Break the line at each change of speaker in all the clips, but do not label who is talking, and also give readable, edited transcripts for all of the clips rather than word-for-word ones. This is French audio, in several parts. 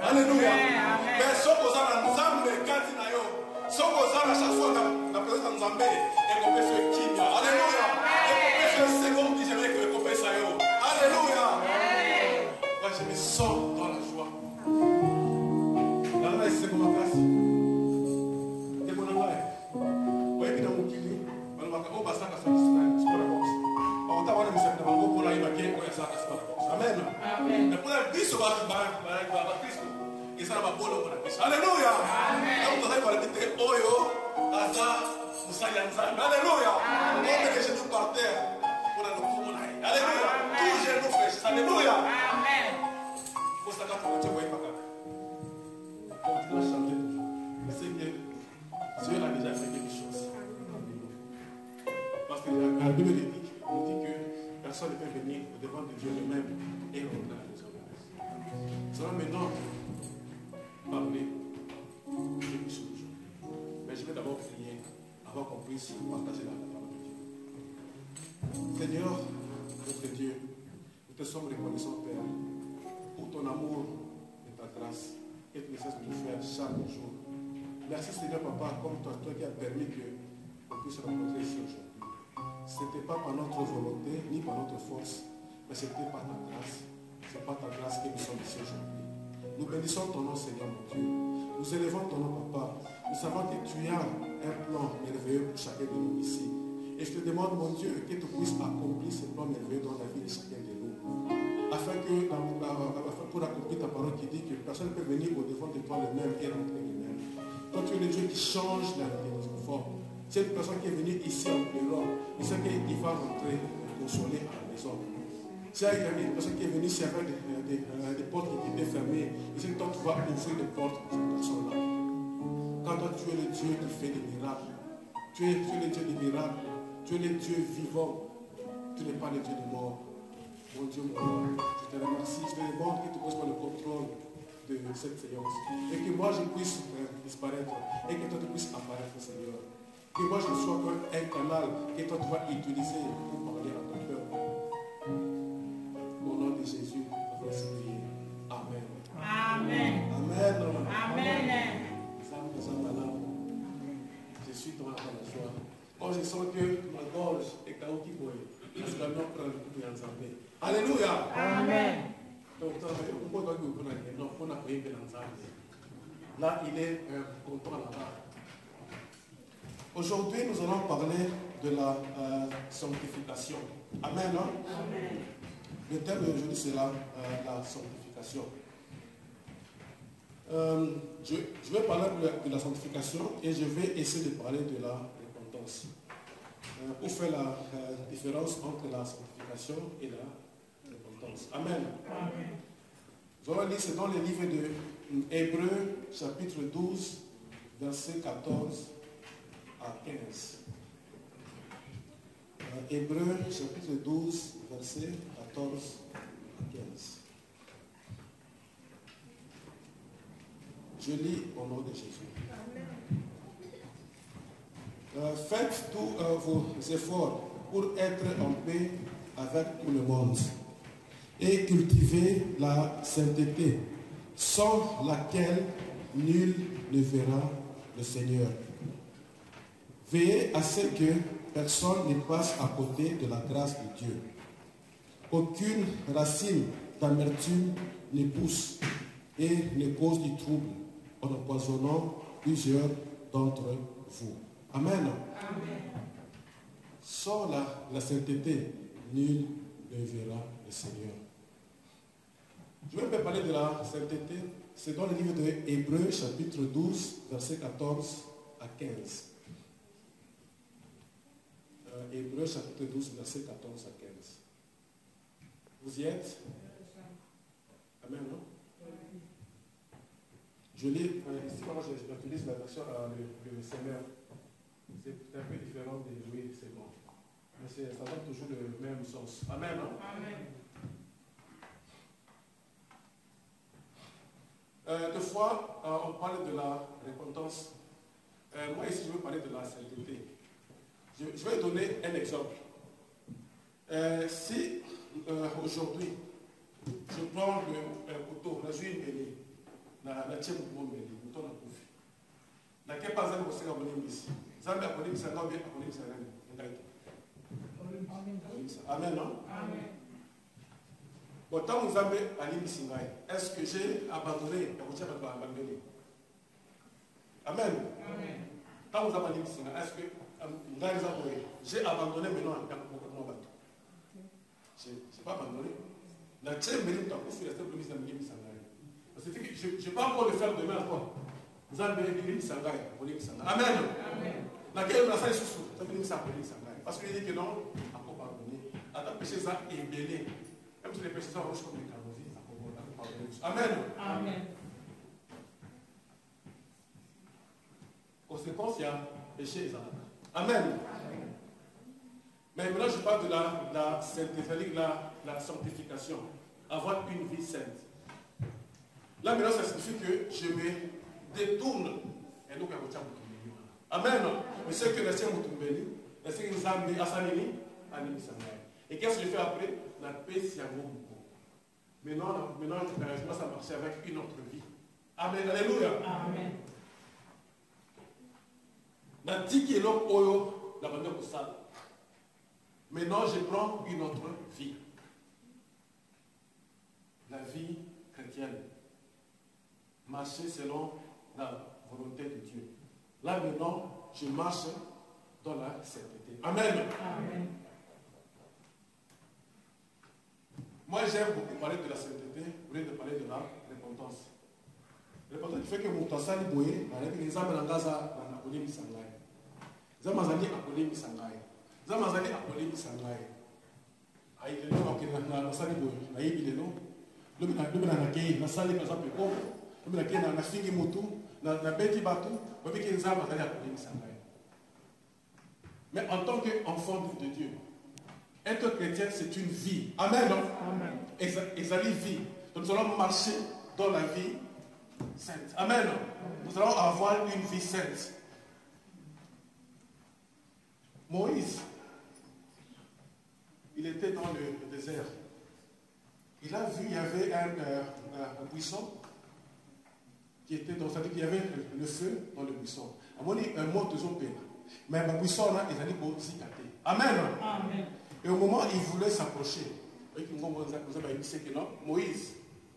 Alléluia. Mais ce que ça nous a mis quand il a eu, ce que ça la chaque fois la présence nous a mis, et qu'on peut se quitter. Alléluia. Et qu'on peut se second qui j'aimerais que qu'on peut ça yo. Alléluia. Moi je me sens dans la joie. Là c'est comme ma place. Et mon amour. Oui bien mon kili. On va on va ça ça c'est pas la boxe. On t'a voir me ça on va pour la imager on ça c'est pas la boxe. Amen. Amen. Mais pour la vie ça va Christ. Et ça va bolo pour Christ. Alléluia. Donc on va dire oyo aza musayanza. Alléluia. On met les genoux par terre pour la nous. Alléluia. Tous genoux fraîchis. Alléluia. Amen. Faut ça pour te voir pas. Continue à chanter. Mais c'est que Dieu a déjà fait quelque chose. Parce que la Bible dit que personne ne peut venir au devant de Dieu lui-même et condamner les hommes. Seulement maintenant parler de quelque chose. Mais je vais d'abord prier avant qu'on puisse partager la parole de Dieu. Seigneur, notre Dieu, nous te sommes reconnaissants, Père, pour ton amour et ta grâce et tu ne cesses de nous faire chaque jour. Merci Seigneur, Papa, comme toi qui as permis qu'on puisse rencontrer ici aujourd'hui. Ce n'était pas par notre volonté ni par notre force, mais c'était par ta grâce. C'est par ta grâce que nous sommes ici aujourd'hui. Nous bénissons ton nom, Seigneur, mon Dieu. Nous élevons ton nom, Papa. Nous savons que tu as un plan merveilleux pour chacun de nous ici. Et je te demande, mon Dieu, que tu puisses accomplir ce plan merveilleux dans la vie de chacun de nous. Afin pour accomplir ta parole qui dit que personne ne peut venir au-devant de toi le même et rentrer le même. Toi, tu es le Dieu qui change la vie de nos enfants. C'est une personne qui est venue ici en pleurant. Il sait qu'il va rentrer consoler à la maison. C'est une personne qui est venue servir des portes qui étaient fermées. Et c'est que toi, tu vas ouvrir les portes de cette personne-là. Quand toi, tu es le Dieu qui fait des miracles. Tu es le Dieu des miracles. Tu es le Dieu vivant. Tu n'es pas le Dieu des morts. Mon Dieu, mon Dieu, je te remercie. Je te demande que tu puisses prendre le contrôle de cette séance. Et que moi, je puisse disparaître. Et que toi, tu puisses apparaître, Seigneur. Que moi, je sois un canal que toi, tu vas utiliser pour parler à ton peuple. Au nom de Jésus, on va se prier. Amen. Amen. Amen. Amen. Je suis dans la joie. Quand je sens que ma gorge est chaotique, parce que l'homme prend le coup de l'ensemble. Alléluia. Amen. Donc, là, il est content là-bas. Aujourd'hui, nous allons parler de la sanctification. Amen. Hein? Amen. Le thème d'aujourd'hui sera la sanctification. Je vais parler de la sanctification et je vais essayer de parler de la repentance. Pour faire la différence entre la sanctification et la repentance. Amen. Amen. Nous allons lire, c'est dans le livre de Hébreux, chapitre 12, verset 14 à 15. Hébreux, chapitre 12, verset 14 à 15. Je lis au nom de Jésus. Faites tous vos efforts pour être en paix avec tout le monde et cultivez la sainteté, sans laquelle nul ne verra le Seigneur. Veillez à ce que personne ne passe à côté de la grâce de Dieu. Aucune racine d'amertume ne pousse et ne cause du trouble en empoisonnant plusieurs d'entre vous. Amen. Amen. Sans la sainteté, nul ne verra le Seigneur. Je vais me parler de la sainteté. C'est dans le livre de Hébreux, chapitre 12, verset 14 à 15. Hébreux, chapitre 12, verset 14 à 15. Vous y êtes? Amen, non? Je lis, ici, moi, j'utilise la version le Seigneur. C'est un peu différent de oui, c'est bon. Mais ça donne toujours le même sens. Amen, non? Amen. Deux fois, on parle de la repentance. Moi, ici, je veux parler de la sainteté. Je vais donner un exemple. Si aujourd'hui, je prends le couteau, je suis mêlé. Na tchèque pour mêlé, je tourne à Kofi. Na quel pas un conseil à mon ici. Zambie a connu ça, non bien a connu ça. Amen, non? Amen. Bon, tant que Zambie a l'immission, est-ce que j'ai abandonné la routière de abandonner? Amen. Tant que vous avez l'immission, est-ce que j'ai abandonné maintenant en tant que mon bateau? Je n'ai pas abandonné. La tchèque mérite ta couffe, il reste promis dans l'immission. Je ne vais pas encore le faire demain encore. Vous avez l'immission. Amen. Laquelle la salle sous ça veut dire ça parce qu'il dit que non, encore pardonner. À ta péché ça est belé. Même si les péchés sont roches comme les carnosies, encore pardonner. Amen. Amen. Conséquence, il y a péché et ça. Amen. Mais maintenant, je parle de la sanctification. Avoir une vie sainte. Là, maintenant, ça signifie que je me détourne. Et donc, il y a un amen. Mais ce que le Seigneur m'a dit, le Seigneur nous a mis à Sanini, à Nimisangai. Et qu'est-ce que je fais après? La paix, c'est un mot beaucoup. Maintenant, je commence à marcher avec une autre vie. Amen. Alléluia. Amen. Maintenant, je prends une autre vie. La vie chrétienne. Marcher selon la volonté de Dieu. Là maintenant, je marche dans la sainteté. Amen. Amen. Moi, j'aime beaucoup parler de la sainteté, au lieu de parler de la repentance. La repentance fait que mon temps s'est libéré, les hommes en Gaza, on a connu Missangai. Les hommes en Zani a connu Missangai. Les hommes en Zani a connu Missangai. Aïe, les gens qui ont s'est libéré, aïe, les gens, le bien à l'accueil, la salle, par exemple, le bien à l'accueil, la fille qui moutou. Mais en tant qu'enfant de Dieu, être chrétien, c'est une vie. Amen. Amen. Exali vie. Donc nous allons marcher dans la vie sainte. Amen. Nous allons avoir une vie sainte. Moïse, il était dans le désert. Il a vu, il y avait un buisson. Qui était dans, c'est-à-dire qu'il y avait le feu dans le buisson. À mon avis, un mot de zone. Mais le buisson là, il a dit pour s'y gâter. Amen. Amen. Et au moment où il voulait s'approcher, Moïse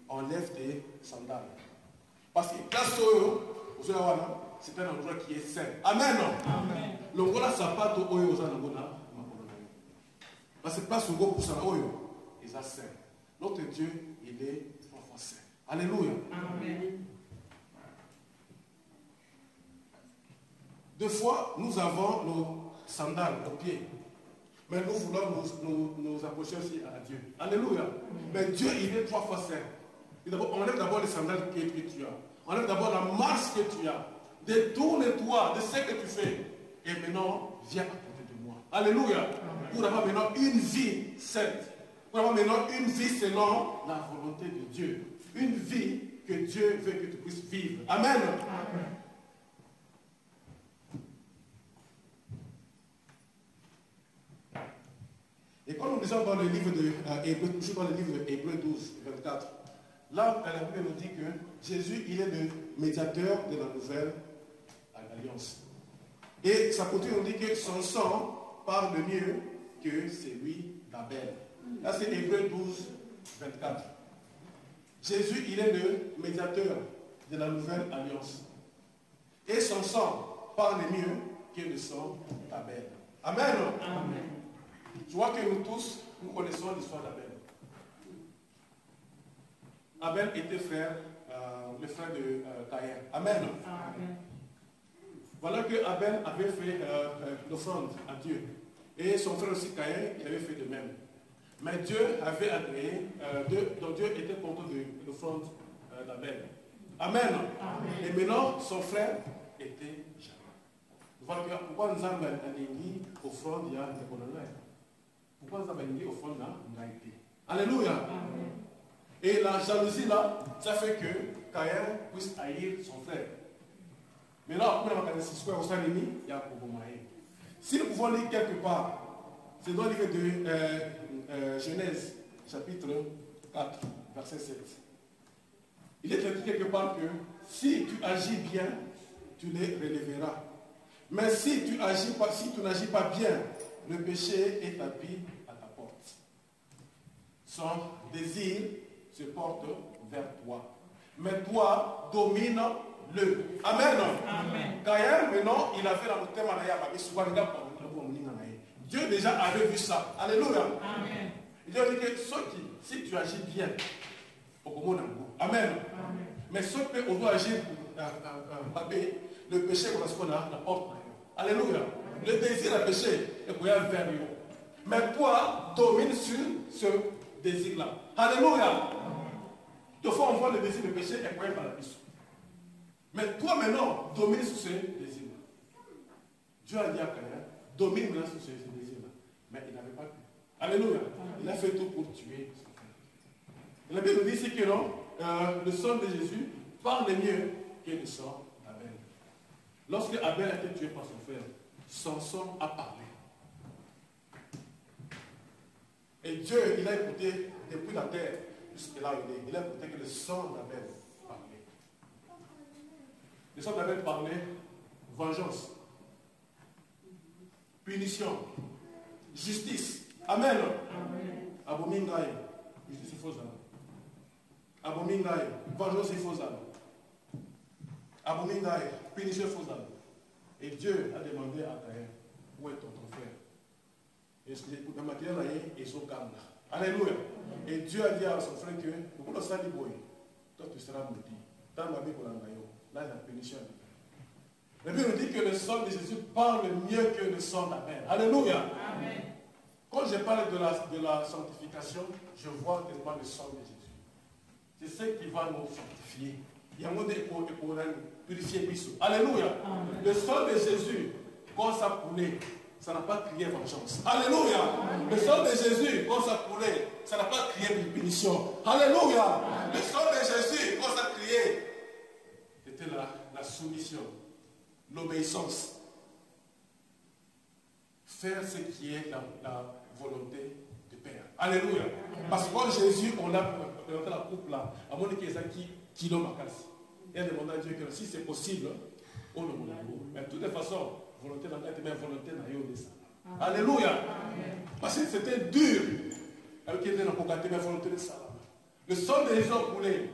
enlève tes sandales. Parce que c'est un endroit qui est saint. Amen. Amen. Le roi là, ça part au Oyo, parce que place au go pour ça, Oyo, il est saint. Notre Dieu, il est parfois saint. Alléluia. Amen. Deux fois, nous avons nos sandales aux pieds. Mais nous voulons nous approcher aussi à Dieu. Alléluia. Mais Dieu, il est 3 fois saint. On enlève d'abord les sandales que tu as. On enlève d'abord la marche que tu as. Détourne-toi de ce que tu fais. Et maintenant, viens à côté de moi. Alléluia. Pour avoir maintenant une vie sainte. Pour avoir maintenant une vie selon la volonté de Dieu. Une vie que Dieu veut que tu puisses vivre. Amen. Amen. Et quand nous lisons dans le livre de Hébreux, toujours dans le livre de Hébreux 12, 24, là, la Bible nous dit que Jésus, il est le médiateur de la nouvelle alliance. Et ça continue, on dit que son sang parle mieux que celui d'Abel. Là, c'est Hébreux 12, 24. Jésus, il est le médiateur de la nouvelle alliance. Et son sang parle mieux que le sang d'Abel. Amen. Amen. Je vois que nous tous, nous connaissons l'histoire d'Abel. Abel était le frère de Caïn. Amen. Amen. Voilà que Abel avait fait l'offrande à Dieu. Et son frère aussi Caïn, il avait fait de même. Mais Dieu avait agréé, donc Dieu était content de l'offrande d'Abel. Amen. Amen. Et maintenant, son frère était jaloux. Voilà pourquoi nous avons dit offrande, il y a des colonels. Pourquoi nous avons dit offrande là, on a été. Alléluia. Amen. Et la jalousie là, ça fait que Caïn puisse haïr son frère. Mais là, après il y a un problème. Si nous pouvons lire quelque part, c'est dans le livre de Genèse, chapitre 4, verset 7. Il est dit quelque part que si tu agis bien, tu les relèveras. Mais si tu n'agis pas bien, le péché est tapis à ta porte. Son désir se porte vers toi. Mais toi, domine-le. Amen. Amen. Maintenant, il avait la thème Dieu déjà avait vu ça. Alléluia. Amen. Il a dit que si tu agis bien, Amen. Amen. Mais ce que on doit agir le péché correspond à la porte. Alléluia. Le désir à péché est pour aller vers lui. Mais toi, domine sur ce désir-là. Alléluia. Deux fois, on voit le désir de péché est pour aller par la mission. Mais toi, maintenant, domine sur ce désir-là. Dieu a dit à Caïn, domine maintenant sur ce désir-là. Mais il n'avait pas pu. Alléluia. Il a fait tout pour tuer son frère. La Bible dit ici que non, le sang de Jésus parle mieux que le sang d'Abel. Lorsque Abel a été tué par son frère, son sang a parlé. Et Dieu, il a écouté depuis la terre jusque là où il est. Il a écouté que le sang d'Abel parlait. Le sang d'Abel parlait vengeance, punition, justice. Amen. Abomingaï, justice il faut ça. Abomingaï, vengeance il faut ça. Abomingaï, punition il faut ça. Et Dieu a demandé à Caïn, où est ton frère? Et le matériel là est son calme. Alléluia. Et Dieu a dit à son frère que, toi tu seras maudit. Dans ma Bible, là il y a la punition. La Bible dit que le sang de Jésus parle mieux que le sang d'Abel. Alléluia. Amen. Quand je parle de la sanctification, je vois tellement le sang de Jésus. C'est ce qui va nous sanctifier. Il y a un mot pour purifier Bissou. Alléluia. Amen. Le sang de Jésus, quand ça coulait, ça n'a pas crié vengeance. Alléluia. Amen. Le sang de Jésus, quand ça coulait, ça n'a pas crié une punition. Alléluia. Amen. Le sang de Jésus, quand ça criait, c'était la soumission, l'obéissance. Faire ce qui est la volonté du Père. Alléluia. Parce que quand Jésus, on l'a présenté la coupe là, à mon équipe, qui l'a macasse. Et elle demande à Dieu que si c'est possible, on le voit. Mais de toute façon, volonté dans la tête, mais volonté dans la tête. Alléluia. Parce que c'était dur. Avec qui était dans la tête, mais volonté de ça. Le sang de Jésus a coulé.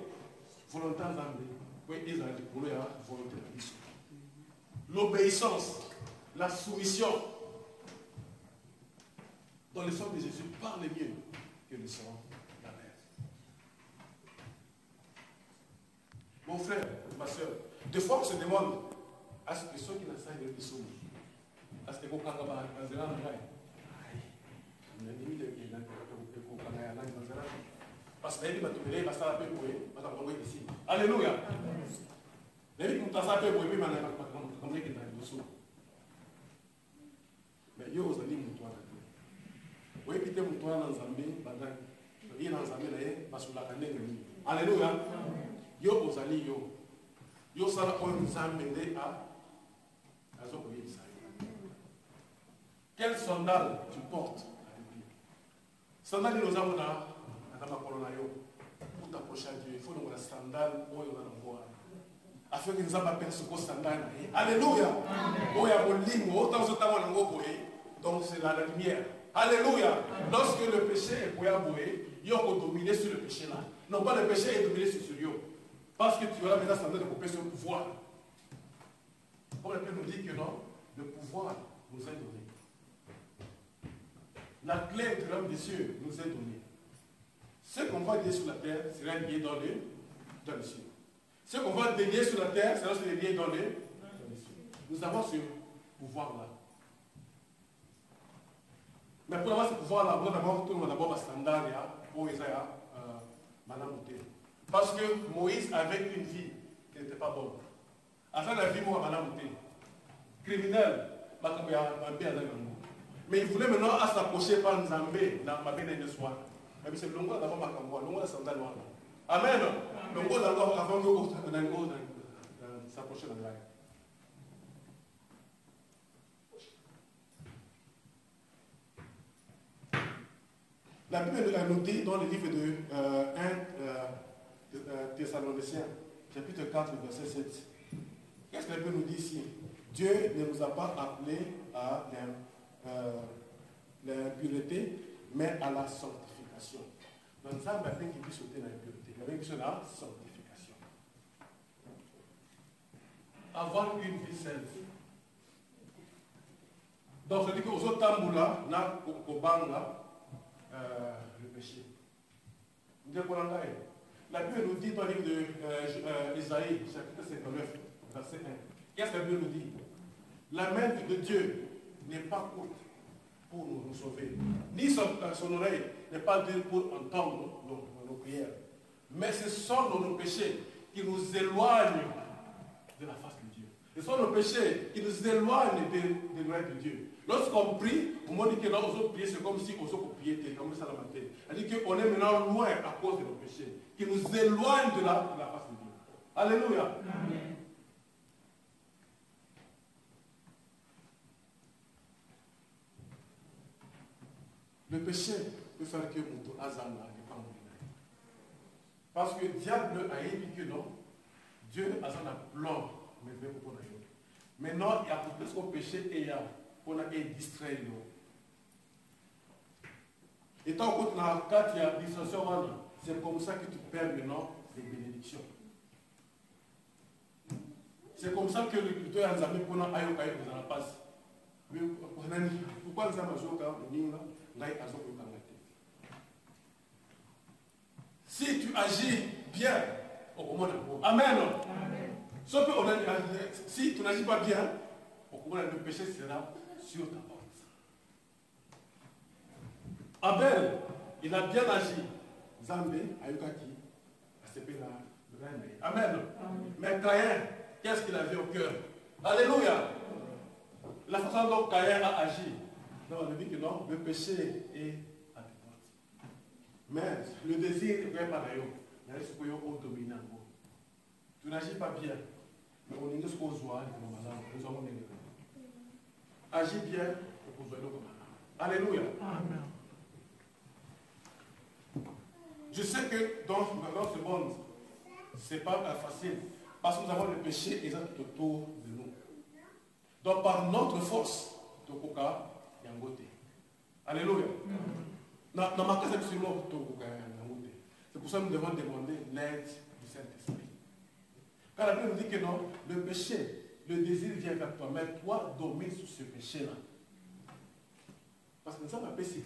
Volonté en Zambie. Oui, ils ont coulé à volonté de l'issue. L'obéissance, la soumission. Dans le sang de Jésus parle mieux que le sang d'Abel. Mon frère, ma soeur, des fois on se demande à ce que ceux qui n'ont pas de sang, à ce que vous avez parce que alléluia. Mais yo ozali mutu wana te oyebi te mutu wana na nzambe bandaki ye na nzambe na ye basolaka ndenge nini. Alléluia. Yo ozali yo osala oyo nzambe nde azokoyebisa yo. Quel sandal tu portes? Sandal il oza mona na makolo na yo pour t'approcher à Dieu. Il faut donc la sandal oyo na ngoa afin que nzambe apele soko sandal na ye. Alléluia. Oyo ya molimo otanzotanga na ngo boye. Donc c'est la lumière. Alléluia. Lorsque le péché est pour aboyer, il faut dominer sur le péché là. Non pas le péché est dominé sur lui. Parce que tu auras maintenant sandal de couper son pouvoir. Comme la Bible nous dit que non, le pouvoir nous est donné. La clé de l'homme des cieux nous est donnée. Ce qu'on va lier sur la terre sera lié dans les cieux. Ce qu'on va délier sur la terre sera lié dans les cieux. Nous avons ce pouvoir-là. Mais pour avoir ce pouvoir-là, on doit d'abord standard pour Isaïa Manamouté. Parce que Moïse avait une vie qui n'était pas bonne. Avant la vie, moi, Manamouté. Criminel, mais il voulait maintenant s'approcher par Nzambé dans ma vie de soir. Mais c'est le long d'abord ma camboire, le long de sandal. Amen. Le long d'abord avant de s'approcher de la La Bible nous dit dans le livre de 1 Thessaloniciens, chapitre 4, verset 7. Qu'est-ce que la Bible nous dit ici? Dieu ne nous a pas appelés à l'impureté, mais à la sanctification. Donc ça, il y a qui puisse sauter dans l'impureté. Il y a qui la sanctification. Avoir une vie sainte. Donc, je dis qu'aux autres temps, là, le péché. La Bible nous dit dans le livre d'Isaïe, chapitre 59, verset 1. Qu'est-ce que la Bible nous dit? La main de Dieu n'est pas courte pour nous sauver, ni son oreille n'est pas dure pour entendre nos prières. Mais ce sont nos péchés qui nous éloignent de la face de Dieu. Ce sont nos péchés qui nous éloignent de l'oreille de Dieu. Lorsqu'on prie, on dit que dans les prier, c'est comme si on se priait, comme ça la matin. C'est-à-dire qu'on est maintenant loin à cause de nos péchés, qui nous éloignent de la face de Dieu. Alléluia. Amen. Le péché peut faire que mon hasard n'est pas mourir. Parce que le diable a dit que non, Dieu a son plan, mais veut pour nous. Maintenant, il y a plus qu'au péché et il y a pour nous distraire. Et tant que quand il y a distraction, c'est comme ça que tu perds maintenant les bénédictions. C'est comme ça que le culteur a mis pour nous aïe dans la passe. Pourquoi nous avons joué au Ninga? Si tu agis bien, Amen. Sauf que si tu n'agis pas bien, le péché sera sur ta porte. Abel, il a bien agi. Zambé, Ayukaki, Amen. Mais Caïn, qu'est-ce qu'il avait au cœur? Alléluia. La façon dont Caïn a agi. Non, on dit que non, le péché est à tes portes. Mais le désir n'est pas d'ailleurs. Il y a ce qu'on est dominant. Tu n'agis pas bien. Mais on est ce qu'on voit, nous avons des agis bien, on peut jouer. Alléluia. Amen. Je sais que dans ce monde, ce n'est pas facile. Parce que nous avons le péché exact autour de nous. Donc par notre force, Tokoka, Alléluia. Dans ma casa, c'est pour ça que nous devons demander l'aide du Saint-Esprit. Car la Bible nous dit que non, le péché, le désir vient vers toi, mais toi domine sur ce péché-là. Parce que nous avons appelé ce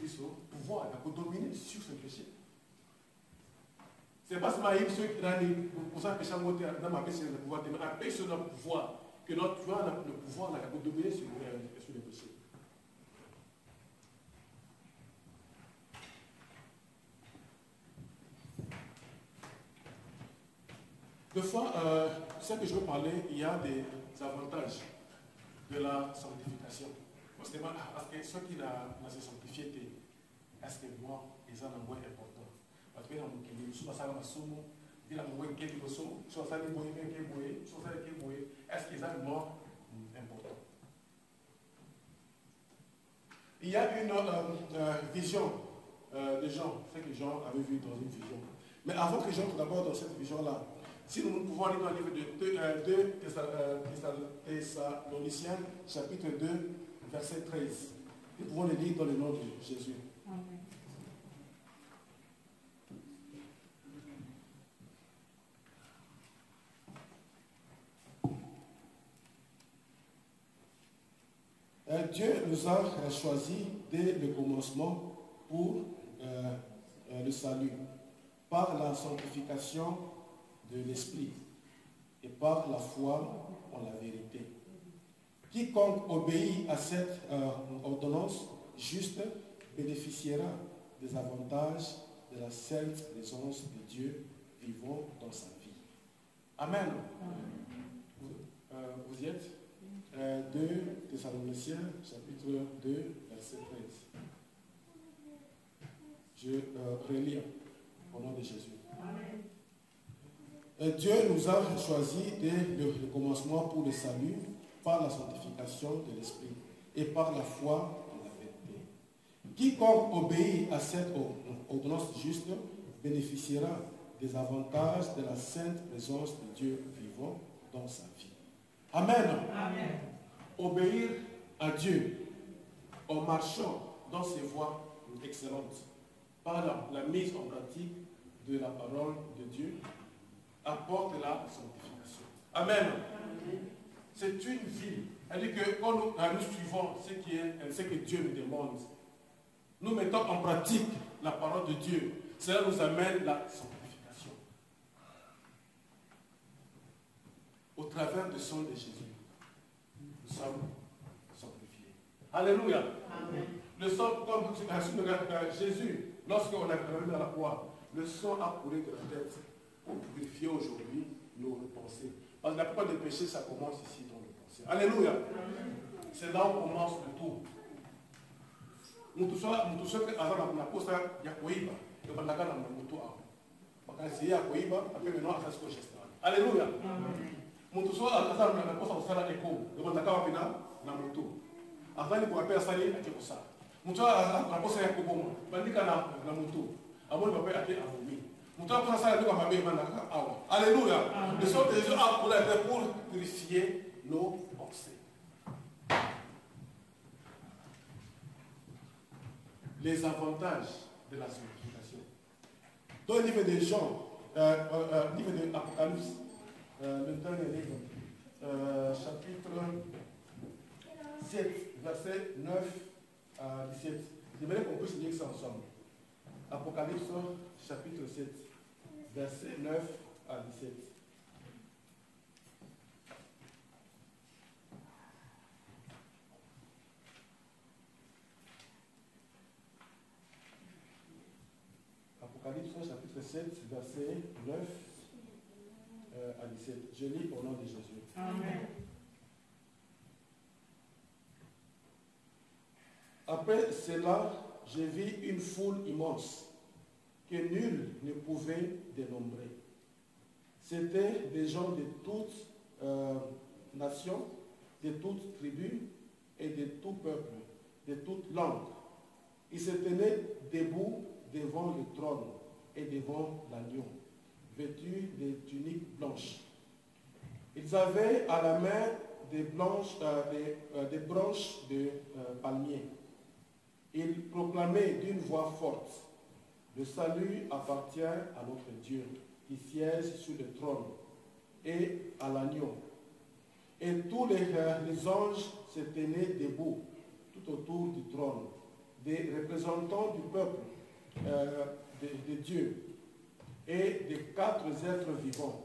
pouvoir, il faut dominer sur ce péché. C'est pas seulement ceux qui ont pour ça péché, nous avons appelé sur le pouvoir, mais appelé sur le pouvoir, que notre tu as le pouvoir de dominer sur le péché. Deux fois, ce que je veux parler, il y a des avantages de la sanctification. Parce que ceux qui n'ont se sanctifié, est-ce que moi, ils ont un moins important? Parce que dans mon pays, je suis passé à la somme, il y a un moins qui est le somme, je suis passé à la moyenne qui est moyen, je suis passé à la moyenne. Est-ce qu'ils ont un moins important? Il y a une vision de Jean, c'est que Jean avait vu dans une vision. Mais avant que Jean d'abord dans cette vision-là, si nous pouvons aller dans le livre de 2 Thessaloniciens, chapitre 2, verset 13. Nous pouvons le lire dans le nom de Jésus. Amen. Dieu nous a choisis dès le commencement pour le salut, par la sanctification de l'esprit et par la foi en la vérité. Quiconque obéit à cette ordonnance juste bénéficiera des avantages de la sainte présence de Dieu vivant dans sa vie. Amen. Vous y êtes? 2 Thessaloniciens, chapitre 2, verset 13. Je relis au nom de Jésus. Amen. Dieu nous a choisis dès le commencement pour le salut par la sanctification de l'esprit et par la foi en la vérité.
Quiconque obéit à cette ordonnance juste bénéficiera des avantages de la sainte présence de Dieu vivant dans sa vie. Amen.
Amen.
Obéir à Dieu en marchant dans ses voies excellentes par la mise en pratique de la parole de Dieu apporte la sanctification. Amen. C'est une vie. Elle dit que quand nous suivons ce que Dieu nous demande, nous mettons en pratique la parole de Dieu, cela nous amène la sanctification. Au travers du sang de Jésus, nous sommes sanctifiés. Alléluia.
Amen.
Le sang, comme Jésus, lorsqu'on a cru dans la croix, le sang a coulé de la tête pour purifier aujourd'hui nos pensées. Parce que la plupart des péchés, ça commence ici dans les pensées. Alléluia. C'est là où commence le tout. Mutu sote azana na posa ya kuiba ndio bandagana na mtu hapo. Bakazi ya kuiba apewe no asasi kwa shesta. Haleluya. Mutu sote azana na posa usala eko ndio bandagana wapi na mtu. Afanye kwa pesa sali akikosa. Mtu azana posa ya kuboma bandika na mtu. Amoni bape ake avumi. Mtu akosa sala ndio mabe bandaka awa. Haleluya. Le sang de Jésus a coulé pour purifier nos pensées. Les avantages de la sanctification. Dans le livre de Jean, livre de l'Apocalypse, le dernier livre, chapitre 7, verset 9 à 17. J'aimerais qu'on puisse lire ça ensemble. Apocalypse, chapitre 7, verset 9 à 17. Apocalypse chapitre 7, verset 9 à 17. Je lis au nom de Jésus.
Amen.
Après cela, je vis une foule immense que nul ne pouvait dénombrer. C'étaient des gens de toutes nations, de toutes tribus et de tout peuple, de toutes langues. Ils se tenaient debout devant le trône et devant l'agneau, vêtus de tuniques blanches. Ils avaient à la main des branches de palmier. Ils proclamaient d'une voix forte: le salut appartient à notre Dieu qui siège sur le trône et à l'agneau. Et tous les anges se tenaient debout tout autour du trône, des représentants du peuple de Dieu et des 4 êtres vivants.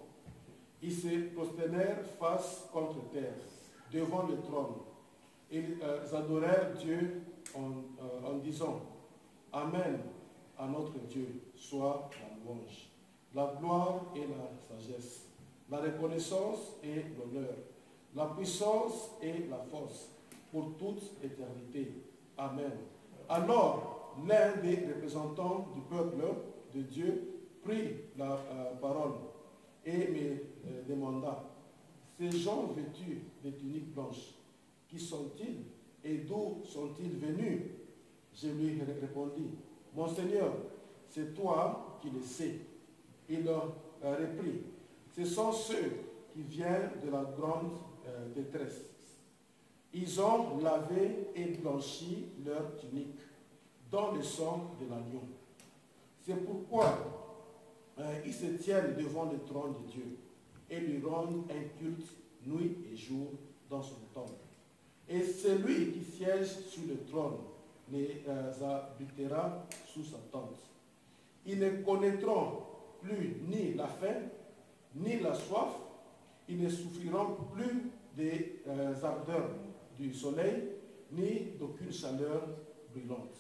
Ils se prosternèrent face contre terre devant le trône. Ils adorèrent Dieu en disant: Amen, à notre Dieu soit la louange, la gloire et la sagesse, la reconnaissance et l'honneur, la puissance et la force pour toute éternité. Amen. Alors, l'un des représentants du peuple de Dieu prit la parole et me demanda: ces gens vêtus de tuniques blanches, qui sont-ils et d'où sont-ils venus? Je lui répondis: mon Seigneur, c'est toi qui le sais. Il reprit: ce sont ceux qui viennent de la grande détresse. Ils ont lavé et blanchi leurs tuniques dans le sang de l'agneau. C'est pourquoi ils se tiennent devant le trône de Dieu et lui rendent un culte nuit et jour dans son temple. Et celui qui siège sur le trône les habitera sous sa tente. Ils ne connaîtront plus ni la faim, ni la soif. Ils ne souffriront plus des ardeurs du soleil, ni d'aucune chaleur brûlante.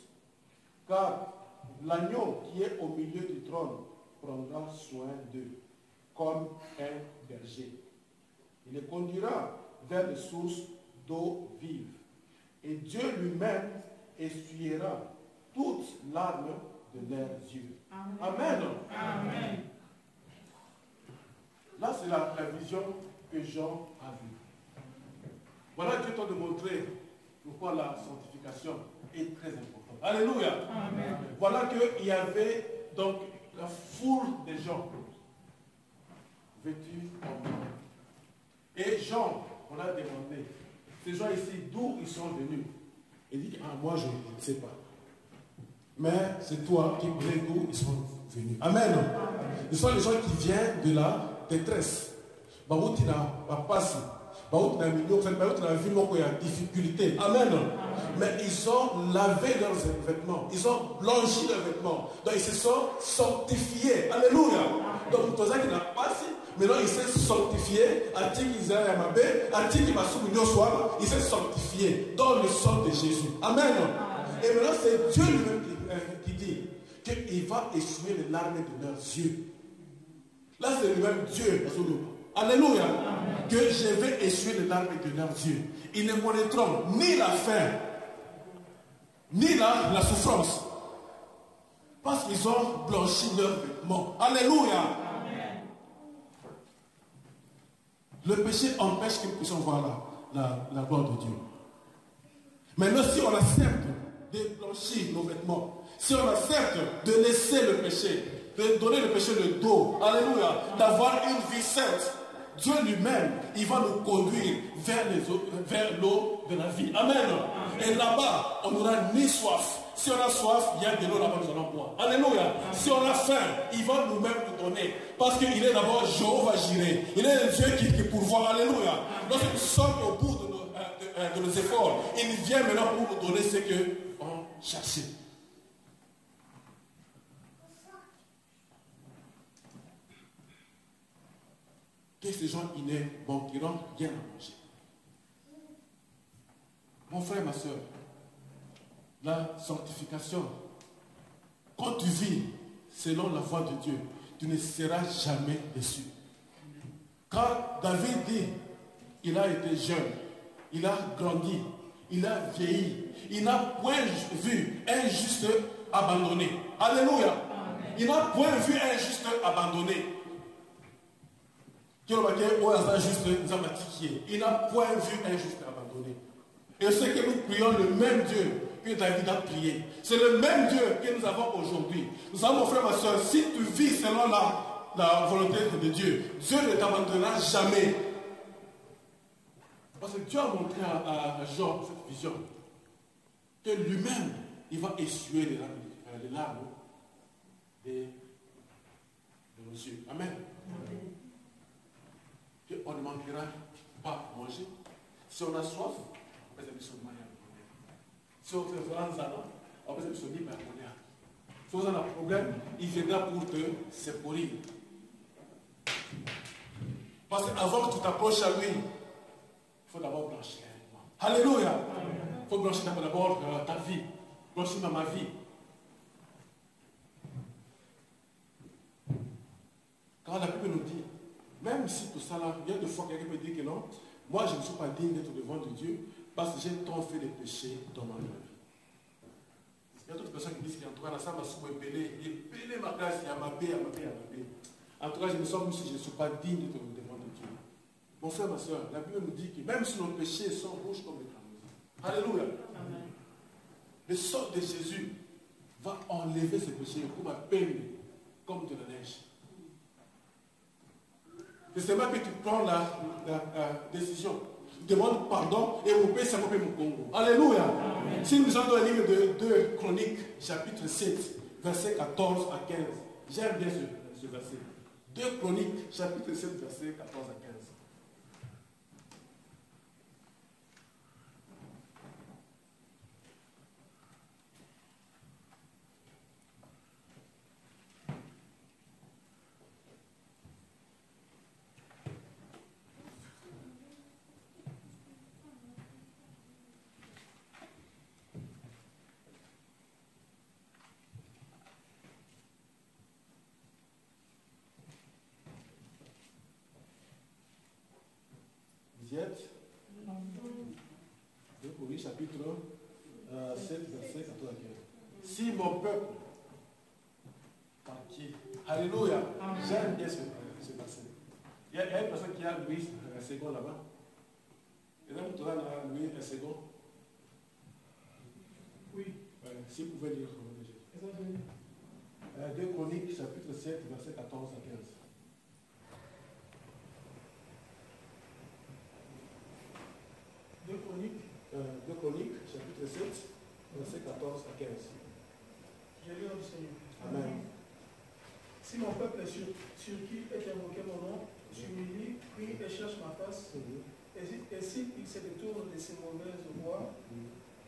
Car l'agneau qui est au milieu du trône prendra soin d'eux, comme un berger. Il les conduira vers les sources d'eau vive. Et Dieu lui-même essuiera toutes larmes de leurs yeux.
Amen.
Amen.
Amen.
Là, c'est la vision que Jean a vue. Voilà, Dieu t'a de montrer pourquoi la sanctification est très importante. Alléluia.
Amen.
Voilà qu'il y avait donc la foule des gens vêtus en blanc. Et Jean, on a demandé, ces gens ici, d'où ils sont venus? Il dit, ah, moi je ne sais pas. Mais c'est toi qui connais d'où ils sont venus. Amen. Ils sont les gens qui viennent de la détresse. Baouti n'a pas passé. Baouti n'a mis l'eau, Baouti n'a vu qu'il y a difficulté. Amen. Mais ils ont lavé leurs vêtements. Ils ont blanchi leurs vêtements. Donc ils se sont sanctifiés. Alléluia. Donc tout ça qui n'a pas passé. Maintenant il s'est sanctifié. Il s'est sanctifié dans le sang de Jésus. Amen. Et maintenant c'est Dieu lui-même qui dit qu'il va essuyer les larmes de leurs yeux. Là c'est lui-même Dieu. Alléluia. Que je vais essuyer les larmes de leurs yeux. Ils ne connaîtront ni la faim, ni la souffrance. Parce qu'ils ont blanchi leurs vêtements. Alléluia. Amen. Le péché empêche que nous puissions voir la gloire de Dieu. Maintenant, si on accepte de blanchir nos vêtements, si on accepte de laisser le péché, de donner le péché le dos, alléluia, d'avoir une vie sainte, Dieu lui-même, il va nous conduire vers l'eau de la vie. Amen. Et là-bas, on n'aura ni soif. Si on a soif, il y a de l'eau là-bas, nous allons boire. Alléluia. Si on a faim, il va nous-mêmes nous donner. Parce qu'il est d'abord Jéhovah Jireh. Il est le Dieu qui pourvoit. Alléluia. Lorsque nous sommes au bout de nos efforts, il vient maintenant pour nous donner ce qu'on cherchait. Que ces gens innés manqueront rien à manger. Mon frère, ma soeur, la sanctification, quand tu vis selon la voie de Dieu, tu ne seras jamais déçu. Quand David dit, il a été jeune, il a grandi, il a vieilli, il n'a point vu un juste abandonné. Alléluia. Il n'a point vu un juste abandonné. Il n'a point vu un juste abandonné. Et c'est que nous prions le même Dieu que David a prié. C'est le même Dieu que nous avons aujourd'hui. Nous savons, mon frère, ma soeur, si tu vis selon la volonté de Dieu, Dieu ne t'abandonnera jamais. Parce que Dieu a montré à Jean cette vision que lui-même, il va essuyer les larmes de nos yeux. Amen. On ne manquera pas à manger. Si on a soif, on peut se dire si on fait un zala, on peut se dire si on a un problème, il viendra pour te secourir. Parce qu'avant que tu t'approches à lui, il faut d'abord blanchir. Alléluia. Il faut blanchir d'abord ta vie. Blanchir dans ma vie. Quand la Bible nous dit, même si tout ça là, il y a des fois quelqu'un peut dire que non, moi je ne suis pas digne d'être devant de Dieu parce que j'ai tant fait de péchés dans ma vie. Il y a d'autres personnes qui disent qu'en tout cas, ça m'a soupépelé, il pelé ma grâce, il y a ma paix, En tout cas, je me sens comme si je ne suis pas digne d'être devant de Dieu. Mon frère, ma soeur, la Bible nous dit que même si nos péchés sont rouges comme les cramoisis, alléluia, amen. Le sang de Jésus va enlever ces péchés pour ma peine comme de la neige. C'est seulement que tu prends la décision. Tu demandes pardon et mon Père s'appelle mon Congo. Alléluia. Amen. Si nous lisons dans le livre de 2 Chroniques, chapitre 7, versets 14 à 15. J'aime bien ce verset. 2 Chroniques, chapitre 7, versets 14 à 15. Chapitre 7, verset 14 à 15. Si mon peuple, par qui? Alléluia. J'aime bien ce verset. Il y a une personne qui a Louis un second là-bas. Et là, tu as Louis un second.
Oui.
Si vous pouvez lire le verset. 2 Chroniques, chapitre 7, verset 14 à 15. 2 Chroniques, chapitre 7, verset 14 à 15.
Je lis au Seigneur.
Amen.
Si mon peuple sur qui est invoqué mon nom s'humilie, prie et cherche ma face, et s'il se détourne de ses mauvaises voies,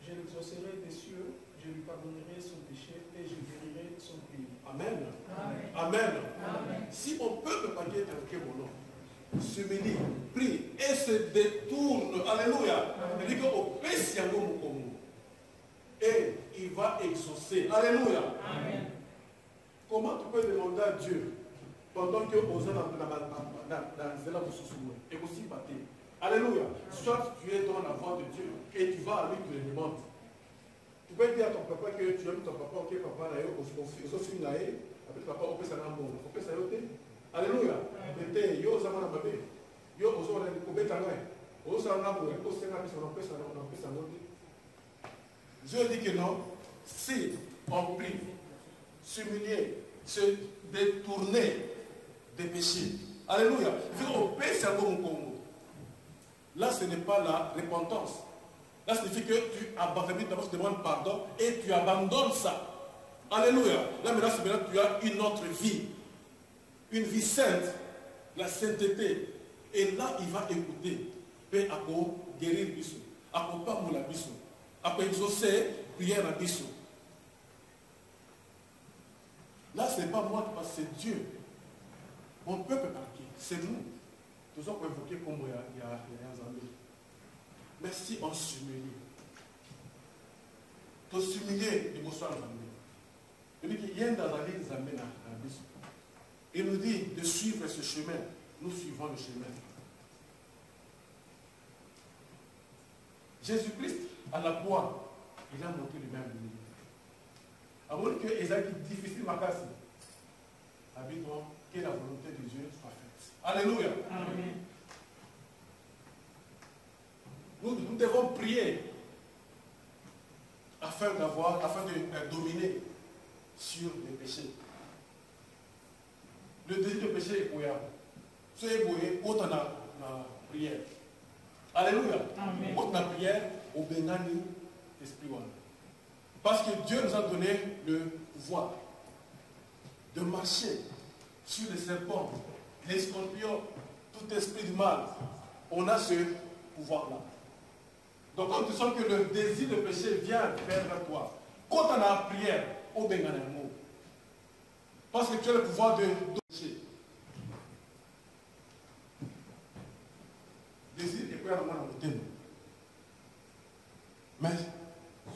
je l'exaucerai des cieux, je lui pardonnerai son péché et je guérirai son pays.
Amen.
Amen.
Amen.
Amen.
Si mon peuple qui est invoqué mon nom s'humilie, prie et se détourne, alléluia, il dit qu'au péché, et il va exaucer. Alléluia.
Amen.
Comment tu peux demander à Dieu pendant que vous êtes dans la et aussi battre? Alléluia. Soit tu es dans la voie de Dieu et tu vas à lui, tu le demandes. Tu peux dire à ton papa que tu aimes ton papa, ok, papa, là, au film là, après papa, on peut s'en aller, on peut s'en aller. Alléluia. Mais yo, ça m'a mabé. Yo, on s'en aller, on peut s'en aller. On s'en aller, on s'en aller. Dieu dit que non, si on prie, s'humilier, se détourner des péchés. Alléluia. Là, ce n'est pas la repentance. Là, ça signifie que tu abandonnes, d'abord tu demandes pardon et tu abandonnes ça. Alléluia. Là, maintenant, tu as une autre vie. Une vie sainte. La sainteté. Et là, il va écouter. Et à quoi guérir bisou. À quoi pas moula bisou. À quoi exaucer prière à bisou. Là, ce n'est pas moi qui passe, c'est Dieu. Mon peuple par qui? C'est nous. Nous avons évoqué comme il y a rien années. Mais si on s'humilie, tu s'humilier, il faut soit l'amener. Il dit qu'il y a dans la vie des amènes à Bissou. Il nous dit de suivre ce chemin. Nous suivons le chemin. Jésus-Christ, à la croix, il a montré lui-même l'humilité. Avant que Esaïe dit difficile ma casse, habitons que la volonté de Dieu soit faite. Alléluia.
Amen.
Nous devons prier afin de dominer sur les péchés. Le désir de péché est bouillant. C'est bouillant, autant la prière. Alléluia.
Amen.
Autant la prière, au Benani, esprit one. Parce que Dieu nous a donné le pouvoir de marcher sur les serpents, les scorpions, tout esprit du mal. On a ce pouvoir-là. Donc quand tu sens que le désir de péché vient vers toi, quand on a la prière, au Benganamo, parce que tu as le pouvoir de péché. Désir est quoi dans mon thème. Mais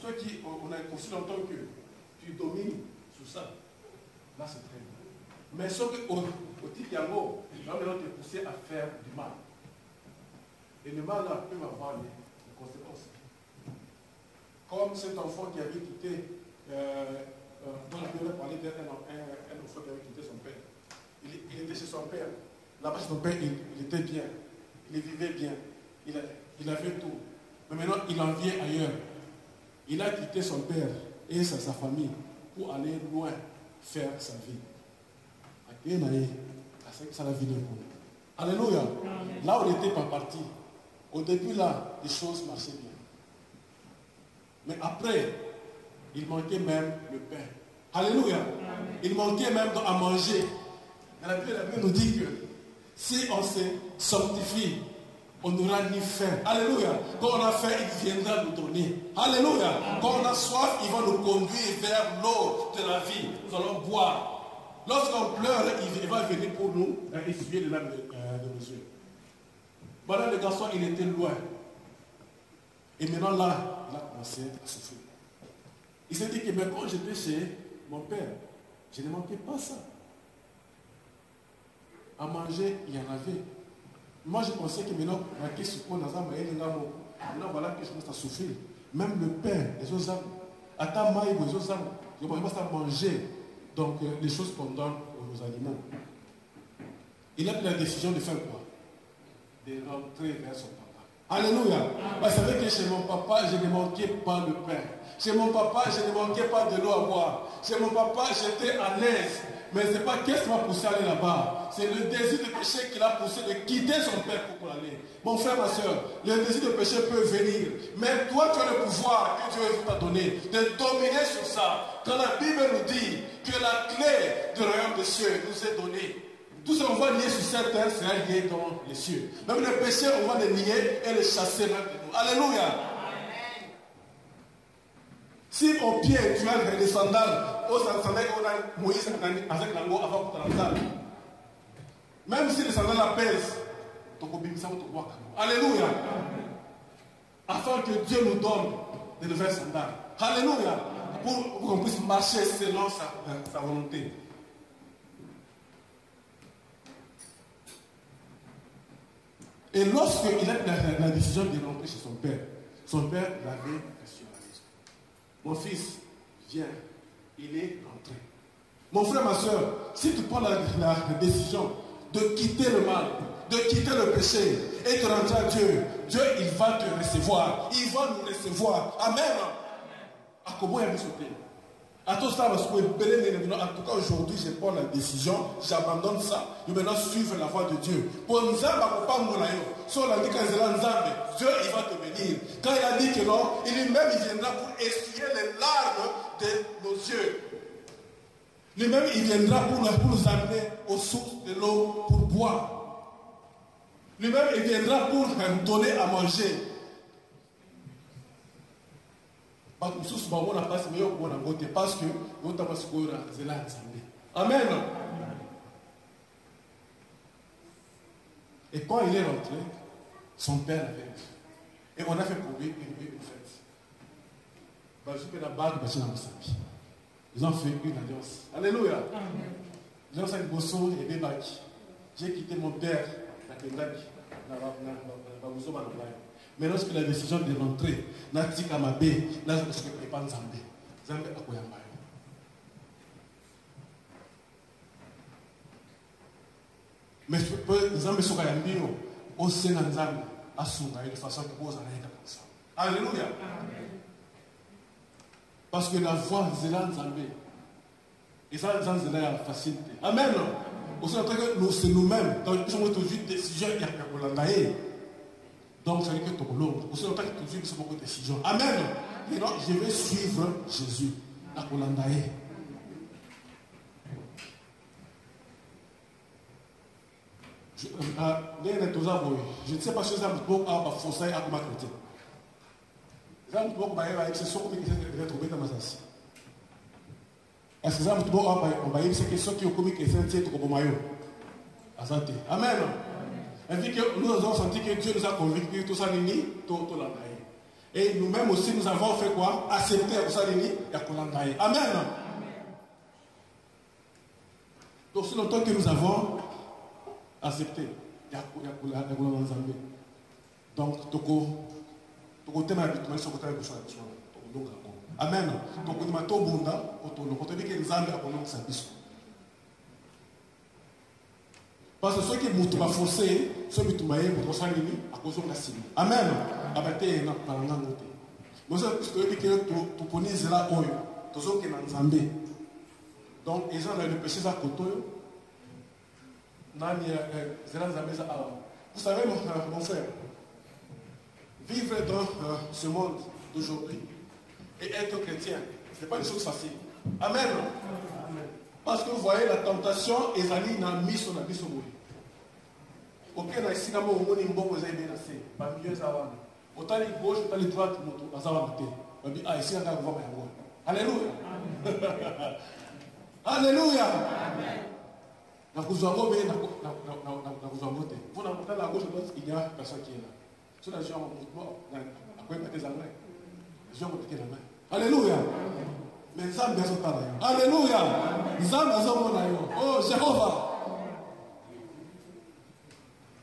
ceux qui, on a aussi longtemps que tu domines sur ça, là c'est très bien. Mais sauf qu'au Tikiango, il va maintenant te pousser à faire du mal. Et le mal là peut avoir des conséquences. Comme cet enfant qui avait quitté, dont je devais parler d'un enfant qui avait quitté son père. Il était chez son père. Là-bas, chez son père, il était bien. Il vivait bien. Il avait tout. Mais maintenant, il en vient ailleurs. Il a quitté son père et sa famille pour aller loin faire sa vie. Ça la vie de nous. Alléluia. Là où on n'était pas parti, au début là, les choses marchaient bien. Mais après, il manquait même le pain. Alléluia. Il manquait même à manger. Dans la Bible nous dit que si on se sanctifie, on n'aura ni faim. Alléluia. Quand on a faim, il viendra nous donner. Alléluia. Quand on a soif, il va nous conduire vers l'eau de la vie. Nous allons boire. Lorsqu'on pleure, il va venir pour nous essuyer les larmes de nos yeux. Voilà, le garçon, il était loin. Et maintenant, là, il a commencé à souffrir. Il s'est dit que mais quand j'étais chez mon père, je ne manquais pas ça. À manger, il y en avait. Moi, je pensais que maintenant, voilà que je commence à souffrir. Même le pain, les autres âmes. À ta maille, les autres âmes, je commence à manger. Donc, les choses qu'on donne aux animaux. Il a pris la décision de faire quoi? De rentrer vers son papa. Alléluia. Vous savez que chez mon papa, je ne manquais pas de pain. Chez mon papa, je ne manquais pas de l'eau à boire. Chez mon papa, j'étais à l'aise. Mais ce n'est pas qu'est-ce qui m'a poussé à aller là-bas. C'est le désir de péché qui l'a poussé de quitter son père pour aller. Mon frère, ma soeur, le désir de péché peut venir. Mais toi, tu as le pouvoir que Dieu t'a donné de dominer sur ça. Quand la Bible nous dit que la clé du royaume des cieux nous est donnée, tout ce qu'on va nier sur cette terre sera lié dans les cieux. Même le péché, on va le nier et le chasser même de nous. Alléluia. Si au pied tu as des sandales, Moïse avec la loi avant que tu sandales. Même si les sandales pèsent, alléluia. Afin que Dieu nous donne de nouvelles sandales. Alléluia. Pour qu'on puisse marcher selon sa volonté. Et lorsqu'il a la décision de rentrer chez son père l'avait rationalisé. Mon fils, viens, il est rentré. Mon frère, ma soeur, si tu prends la décision de quitter le mal, de quitter le péché et de rentrer à Dieu, Dieu, il va te recevoir. Il va nous recevoir. Amen. À comment il a sauté? En tout cas, aujourd'hui, je prends la décision, j'abandonne ça, je vais maintenant suivre la voie de Dieu. Pour nous, Dieu, il va te bénir. Quand il a dit que non, lui-même, il viendra pour essuyer les larmes de nos yeux. Lui-même, il viendra pour nous amener aux sources de l'eau pour boire. Lui-même, il viendra pour nous donner à manger. Parce que Amen. Et quand il est rentré, son père avait dit. Et on a fait pour lui une fête. Ils ont fait une alliance. Alléluia. Alliance avec Bosso et Bebaki. J'ai quitté mon père, mais lorsque la décision de rentrer, Natika Mabé, là je ne peux pas Nzambé. Nzambé Akoyamba. Mais je peux Nzambé Sokayambio, au Sénat Nzambé, à Sunga, de façon que vous en ayez comme ça. Alléluia. Parce que la voix Zélan Nzambé, et ça, c'est la facilité. Amen. Aussi, c'est nous-mêmes, donc nous sommes toujours décision, il y a donc, ça veut dire que tu es l'homme. Aussi longtemps que tu vis beaucoup de décisions. Amen. Et donc, je vais suivre Jésus. À Kolandaye. Je ne sais pas si ça me peut avoir forcé à comment chrétien. Ça me peut avoir c'est ce que je vais trouver dans ma sens. Est-ce que ça me peut avoir c'est que ceux qui ont commis chrétien, c'est tout comme maillot. Amen. Et que nous avons senti que Dieu nous a convaincus, tout ça, tout l'endaye. Et nous-mêmes aussi, nous avons fait quoi? Accepter tout ça, et Amen. Donc, c'est longtemps que nous avons accepté. Donc, tout thème habituel, c'est que nous avons Amen. Donc, nous avons bunda, nous parce que ceux qui m'ont forcé, ceux qui m'ont forcé à cause de la cible. Amen. Abaté na paranga ngote. Nous sommes tous que tu connais là oyo. Tous ceux qui n'ont Zambé. Donc ils ont le péché à côté. Nani zela Zambé ça. Vous savez mon frère, vivre dans ce monde d'aujourd'hui et être chrétien, ce n'est pas une chose facile. Amen. Parce que vous voyez la tentation, Ezali n'a mis son habit sur moi. Aucun n'a ici, au monde, il m'a bien assez. Pas mieux ça. Autant les gauches, autant les droites, on s'en va monter. Ah, ici, on va voir. Alléluia. Alléluia. La cousoiro, mais la cousoiro. Vous n'avez pas la gauche, il y a personne qui est là. Sur la jambe, à quoi mettre les anglais? Les gens vont mettre la main. Alléluia. Mais ça me fait pas. Alléluia. Oh, Jéhovah.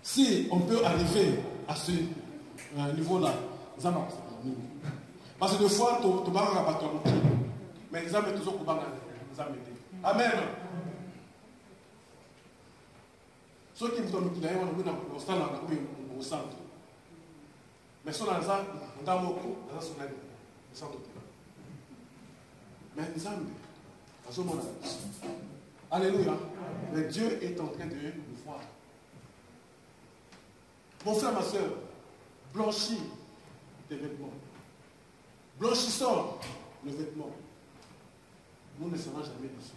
Si on peut arriver à ce niveau-là, parce que des fois, tu vas pas mais les âmes toujours Amen. Ceux qui me donnent au centre.
Mais si on a ça, on a beaucoup, on a ça, sans doute. Mais nous avons à ce moment-là. Alléluia. Mais Dieu est en train de nous voir. Mon frère, ma soeur, blanchis tes vêtements. Blanchissons le vêtement. Nous ne serons jamais déçus.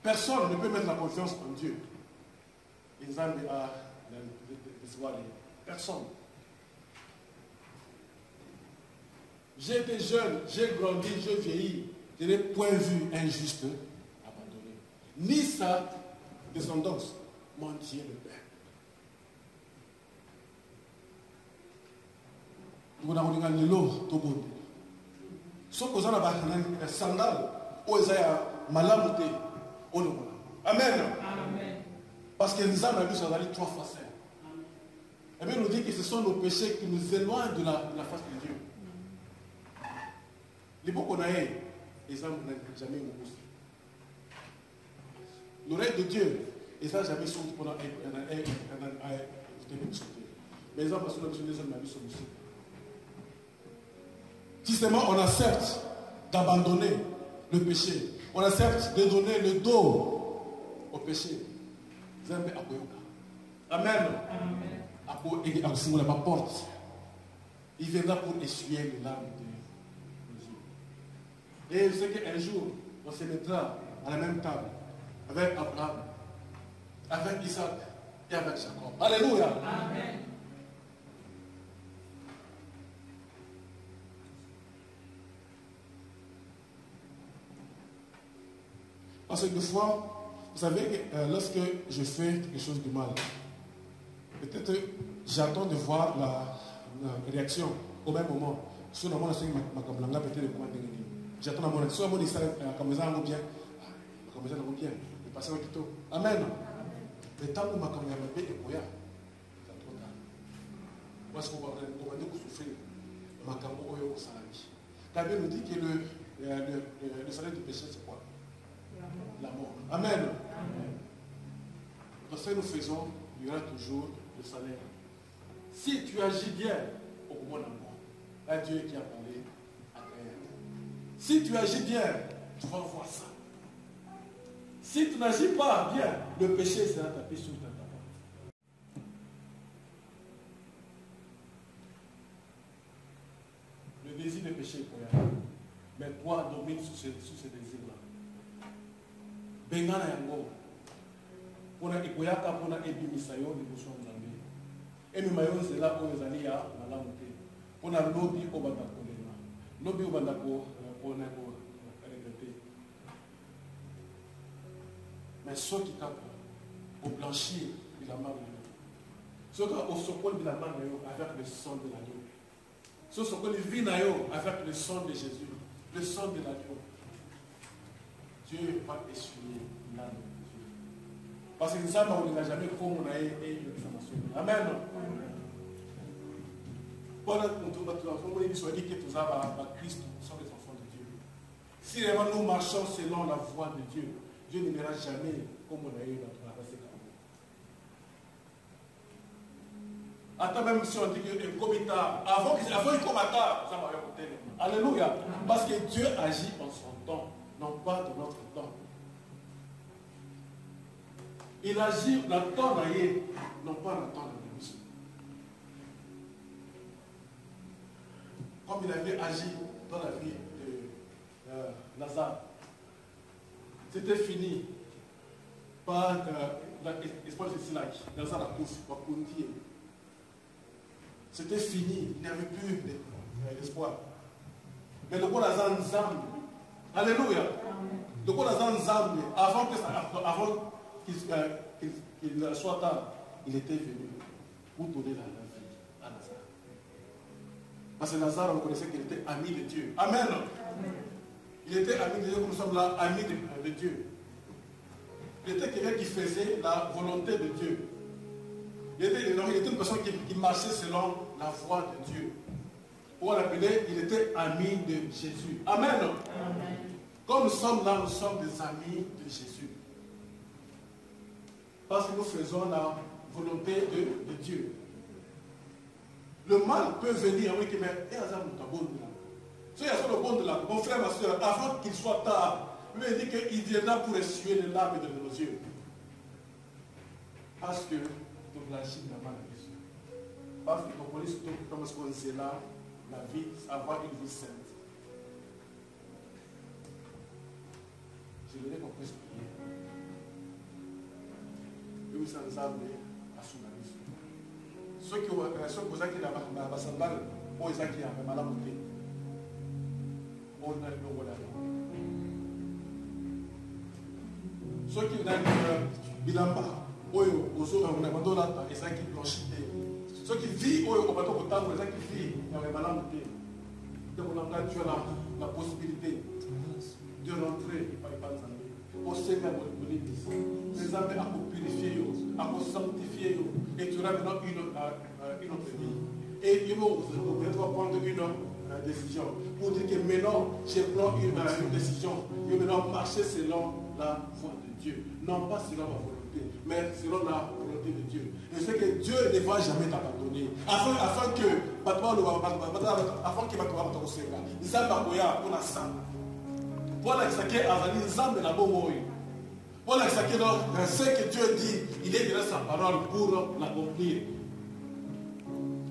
Personne ne peut mettre la confiance en Dieu. Personne. J'ai été jeune, j'ai grandi, j'ai vieilli. Je n'ai point vu un juste abandonné. Ni sa descendance. Mon Dieu le Père. Nous avons dit l'eau, tout le monde. Sauf que nous avons un sandal, où ils ont malamuté. Amen. Amen. Parce que nous avons vu ça dans les 3 fois 5. Et bien, nous dit que ce sont nos péchés qui nous éloignent de la face de Dieu. Les beaux qu'on a eu, ils n'ont jamais eu. L'oreille de Dieu, ils n'ont jamais sauté pendant un. Mais ils ont passé la mission des hommes dans la mission aussi. Si seulement on accepte d'abandonner le péché, on accepte de donner le dos au péché. Amen. Amen. Porte. Il viendra pour essuyer les larmes de Dieu. Et je sais qu'un jour, on se mettra à la même table avec Abraham, avec Isaac et avec Jacob. Alléluia. Amen. Parce que des fois, vous savez, lorsque je fais quelque chose de mal, peut-être j'attends de voir la réaction au même moment. Si on a ma peut-être j'attends la monnaie. Si on a mon Israël, comme les gens bien, comme les gens bien, le passé au tuto. Amen. Le temps où ma caméra est bien, c'est trop tard. Moi, ce qu'on va demander pour souffrir, ma caméra est au salami. La Bible nous dit que le salaire du péché, c'est quoi? La mort. Amen. Amen. Parce que nous faisons, il y aura toujours le salaire. Si tu agis bien, au moment de la mort, là Dieu qui a parlé à Caïn. Si tu agis bien, tu vas voir ça. Si tu n'agis pas bien, le péché sera tapé sur ta porte. Le désir de péché est pour rien. Mais toi, domine sur ce désir-là. Bengana yango pona ikoyaka pona ebimisa yo liboso ya Nzambe emema yo nzela oyo ezali ya malamu te pona lobi obanda kolela lobi obanda pona koregrete mais soki kaka oblanchir bilamba na yo soki osokoli bilamba na yo avec le sang de l'agneau soki osokoli vi na yo avec le sang de Jésus, le sang de l'agneau, Dieu va essuyer l'âme de Dieu. Parce que nous savons qu'on n'a jamais comme on a et Amen. Pendant que nous soit dit que tous Christ sont les enfants de Dieu. Si vraiment nous marchons selon la voie de Dieu, Dieu ne verra jamais comme on a eu dans la passé. Attends, même si on dit que comita, avant qu'il comata, ça va écouter. Alléluia. Parce que Dieu agit en son temps, non pas de notre temps. Il agit dans le temps d'Aïe, non pas dans le temps de nous. Comme il avait agi dans la vie de Lazare. C'était fini par l'espoir de Silac. Lazare a poussé, par Kunti. C'était fini, il n'y avait plus d'espoir. Mais le roi Lazare Nzambe, alléluia, le roi Lazare Nzambe, avant qu'il soit tard, il était venu pour donner la vie à Lazare. Parce que Lazare, on connaissait qu'il était ami de Dieu. Amen. Il était ami de Dieu, comme nous sommes là, amis de Dieu. Il était quelqu'un qui faisait la volonté de Dieu. Il était une personne qui marchait selon la voie de Dieu. Pour l'appeler, il était ami de Jésus. Amen. Amen. Comme nous sommes là, nous sommes des amis de Jésus. Parce que nous faisons la volonté de Dieu. Le mal peut venir, oui, mais et hasard nous bon de là. Si il y a le bon de là, mon frère, ma soeur, avant qu'il soit tard, lui il dit qu'il viendra pour essuyer les larmes de nos yeux. Parce que nous blanchissons la main. Parce que pour police, comme ce qu'on sait là, la vie, avoir une vie sainte. Je voudrais qu'on puisse prier. Et vous s'en avez à soumettre. Ceux qui ont une relation pour ça qui n'a pas sambal, ou ils ont qui ont mal à monter. On a le bon là. Ceux qui ont un bilamba, ou aux autres, on a mandé là, et ça qui blanchit. Ceux qui vivent au bateau au temps, les gens qui vivent dans les malades, donc on a tu as la possibilité de rentrer par les Panzambé. Au Seigneur, les âmes à purifier, à sanctifier, et tu auras maintenant une autre vie. Et il va prendre une décision. Pour dire que maintenant, je prends une décision. Je vais maintenant marcher selon la voie de Dieu. Non pas selon ma volonté, mais selon la volonté de Dieu. Je sais que Dieu ne va jamais t'abandonner. Afin que, afin que voilà ce qui est Azali, Nzambe na Bomoy. Voilà ce que Dieu dit, il est derrière sa parole pour l'accomplir.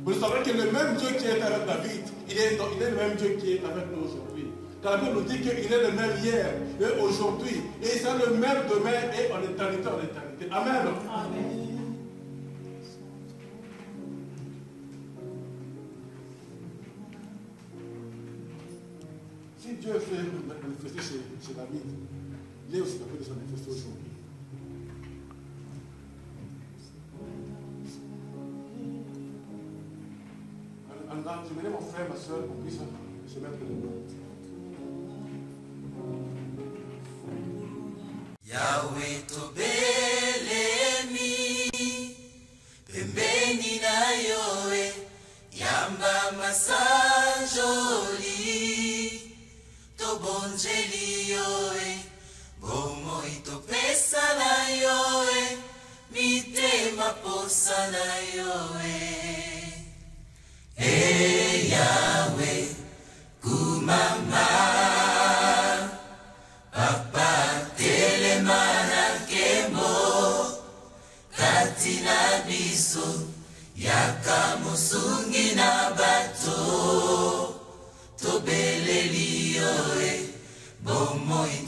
Vous savez que le même Dieu qui est avec David, il est le même Dieu qui est avec nous aujourd'hui. Car la Bible nous dit qu'il est le même hier et aujourd'hui. Et c'est le même demain et en éternité, en éternité. Amen. Amen. Si Dieu fait manifester chez David, il est aussi capable de se manifester aujourd'hui. Je vais mon frère, ma soeur, pour qu'on puisse se mettre le nom.
Yahweh tobelemi, pembeni na yoe, yamba masanjoli, tobonjeli yoe, bomoi topesa na yoe, mitema posa na yoe. Hey Yahweh, kumama, papa telemana kemo, katina biso, yaka musungi na bato, tobeleli yoe, bomoi